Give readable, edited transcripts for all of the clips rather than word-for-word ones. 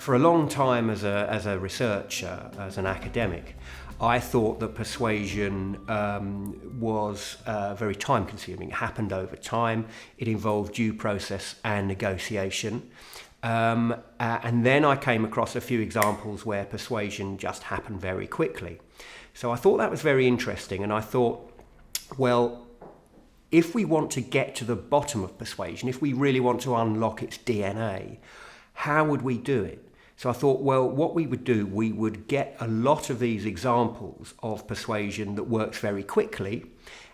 For a long time as a researcher, as an academic, I thought that persuasion was very time-consuming. It happened over time. It involved due process and negotiation. And then I came across a few examples where persuasion just happened very quickly. So I thought that was very interesting, and I thought, well, if we want to get to the bottom of persuasion, if we really want to unlock its DNA, how would we do it? So I thought, well, what we would do, we would get a lot of these examples of persuasion that works very quickly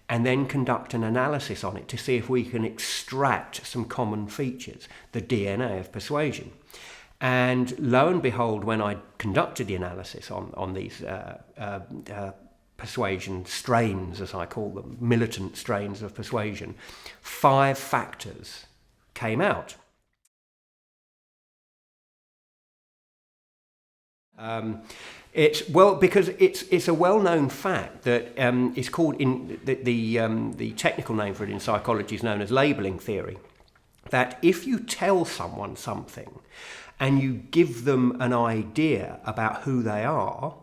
and then conduct an analysis on it to see if we can extract some common features, the DNA of persuasion. And lo and behold, when I conducted the analysis on these persuasion strains, as I call them, militant strains of persuasion, 5 factors came out. Because it's a well-known fact that it's called, in the technical name for it in psychology is known as labeling theory, that if you tell someone something and you give them an idea about who they are,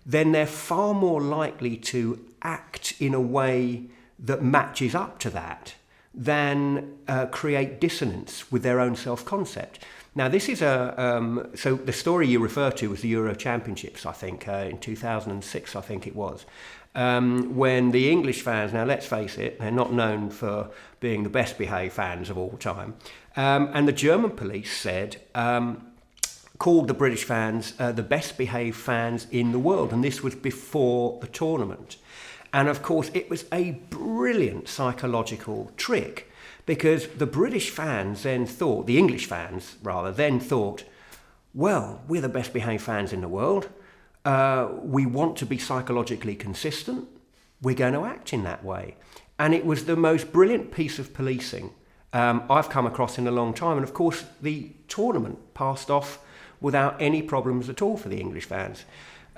then they're far more likely to act in a way that matches up to that than create dissonance with their own self-concept. Now, this is so the story you refer to was the Euro Championships, I think, in 2006, I think it was, when the English fans, now let's face it, they're not known for being the best behaved fans of all time, and the German police said, called the British fans the best behaved fans in the world, and this was before the tournament. And of course, it was a brilliant psychological trick, because the British fans then thought, the English fans rather, then thought, well, we're the best behaved fans in the world. We want to be psychologically consistent. We're going to act in that way. And it was the most brilliant piece of policing I've come across in a long time. And of course, the tournament passed off without any problems at all for the English fans.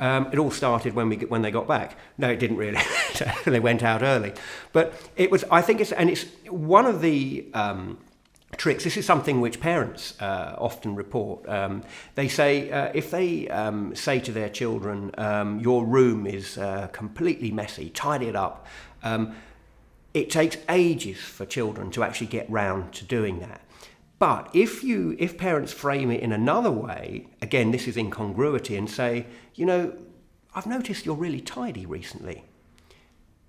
It all started when they got back. No, it didn't really. They went out early. But it was, I think it's one of the tricks. This is something which parents often report. They say, if they say to their children, your room is completely messy, tidy it up. It takes ages for children to actually get round to doing that. But if parents frame it in another way, again, this is incongruity, and say, you know, I've noticed you're really tidy recently.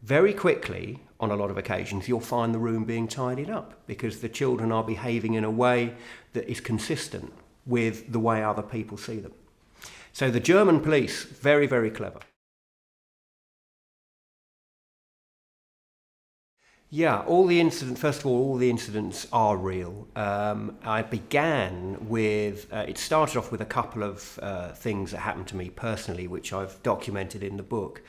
Very quickly, on a lot of occasions, you'll find the room being tidied up because the children are behaving in a way that is consistent with the way other people see them. So the German police, very, very clever. Yeah, first of all the incidents are real. I began with, it started off with a couple of things that happened to me personally, which I've documented in the book.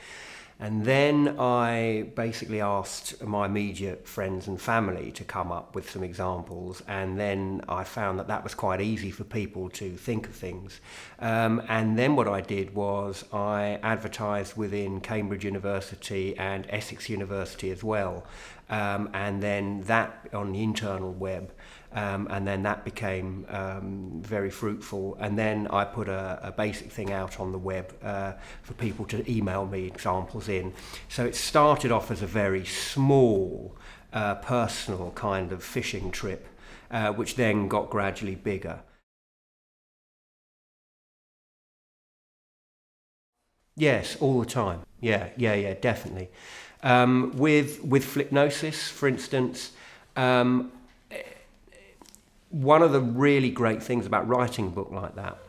And then I basically asked my immediate friends and family to come up with some examples. And then I found that was quite easy for people to think of things. And then what I did was I advertised within Cambridge University and Essex University as well. And then that on the internal web. And then that became very fruitful. And then I put a basic thing out on the web for people to email me examples in. So it started off as a very small, personal kind of fishing trip, which then got gradually bigger. Yes, all the time. Yeah, definitely. With flipnosis, for instance, one of the really great things about writing a book like that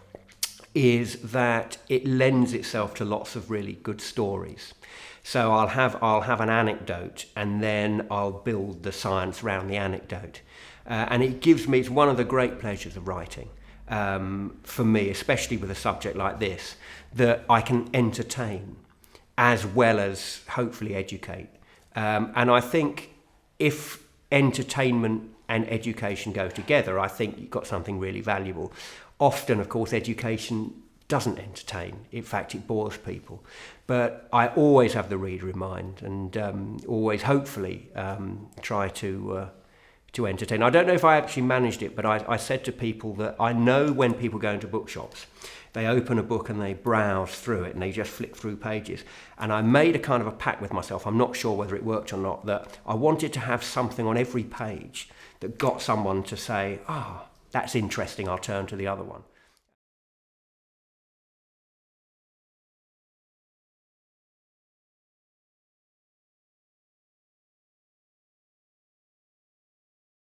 is that it lends itself to lots of really good stories. So I'll have an anecdote and then I'll build the science around the anecdote. And it's one of the great pleasures of writing, for me, especially with a subject like this, that I can entertain as well as hopefully educate. And I think if entertainment and education go together, I think you've got something really valuable. Often, of course, education doesn't entertain. In fact, it bores people. But I always have the reader in mind and always, hopefully, try to to entertain. I don't know if I actually managed it, but I said to people that I know when people go into bookshops, they open a book and they browse through it and they just flick through pages. And I made a kind of a pact with myself, I'm not sure whether it worked or not, that I wanted to have something on every page that got someone to say, that's interesting, I'll turn to the other one.